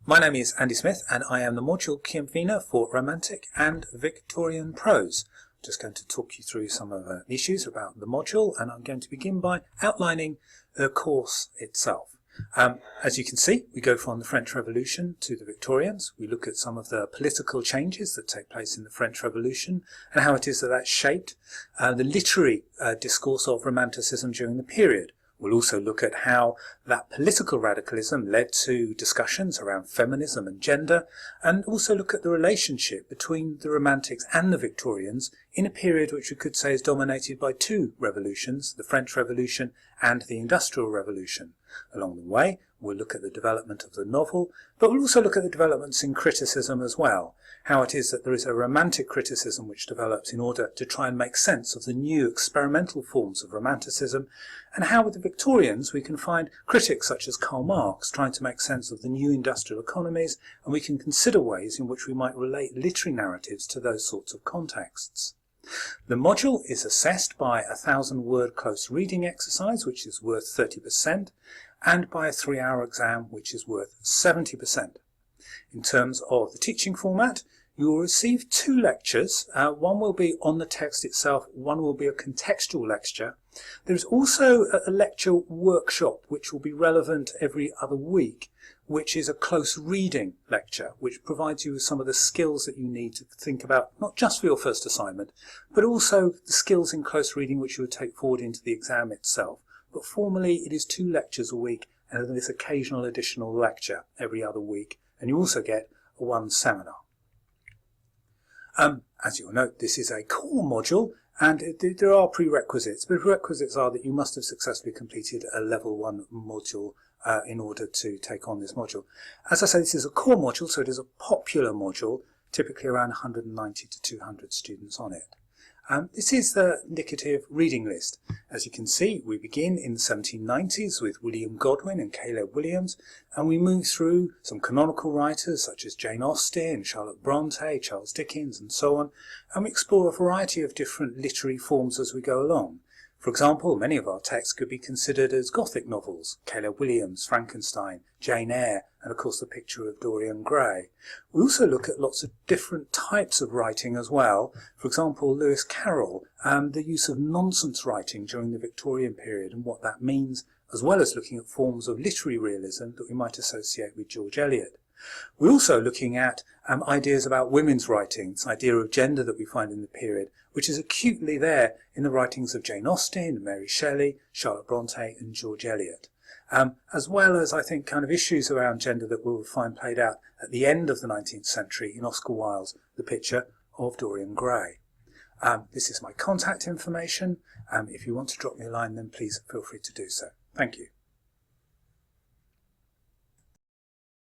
My name is Andy Smith and I am the module convener for Romantic and Victorian prose. I'm just going to talk you through some of the issues about the module, and I'm going to begin by outlining the course itself. As you can see, we go from the French Revolution to the Victorians. We look at some of the political changes that take place in the French Revolution and how it is that that shaped the literary discourse of Romanticism during the period. We'll also look at how that political radicalism led to discussions around feminism and gender, and also look at the relationship between the Romantics and the Victorians in a period which we could say is dominated by two revolutions, the French Revolution and the Industrial Revolution. Along the way, we'll look at the development of the novel, but we'll also look at the developments in criticism as well, how it is that there is a romantic criticism which develops in order to try and make sense of the new experimental forms of Romanticism, and how with the Victorians we can find critics such as Karl Marx trying to make sense of the new industrial economies, and we can consider ways in which we might relate literary narratives to those sorts of contexts. The module is assessed by a 1,000-word close reading exercise, which is worth 30%, and by a 3-hour exam, which is worth 70%. In terms of the teaching format, you will receive 2 lectures. One will be on the text itself, one will be a contextual lecture. There's also a lecture workshop which will be relevant every other week, which is a close reading lecture, which provides you with some of the skills that you need to think about, not just for your first assignment, but also the skills in close reading which you would take forward into the exam itself. But formally, it is 2 lectures a week and this occasional additional lecture every other week. And you also get one seminar. As you'll note, this is a core module, and there are prerequisites. The prerequisites are that you must have successfully completed a level 1 module in order to take on this module. As I say, this is a core module, so it is a popular module, typically around 190 to 200 students on it. This is the indicative reading list. As you can see, we begin in the 1790s with William Godwin and Caleb Williams, and we move through some canonical writers such as Jane Austen, Charlotte Bronte, Charles Dickens, and so on, and we explore a variety of different literary forms as we go along. For example, many of our texts could be considered as Gothic novels: Caleb Williams, Frankenstein, Jane Eyre, and of course the picture of Dorian Gray. We also look at lots of different types of writing as well. For example, Lewis Carroll, the use of nonsense writing during the Victorian period and what that means, as well as looking at forms of literary realism that we might associate with George Eliot. We're also looking at ideas about women's writing, this idea of gender that we find in the period, which is acutely there in the writings of Jane Austen, Mary Shelley, Charlotte Bronte and George Eliot. As well as, I think, kind of issues around gender that we'll find played out at the end of the 19th century in Oscar Wilde's The Picture of Dorian Gray. This is my contact information. If you want to drop me a line, then please feel free to do so. Thank you.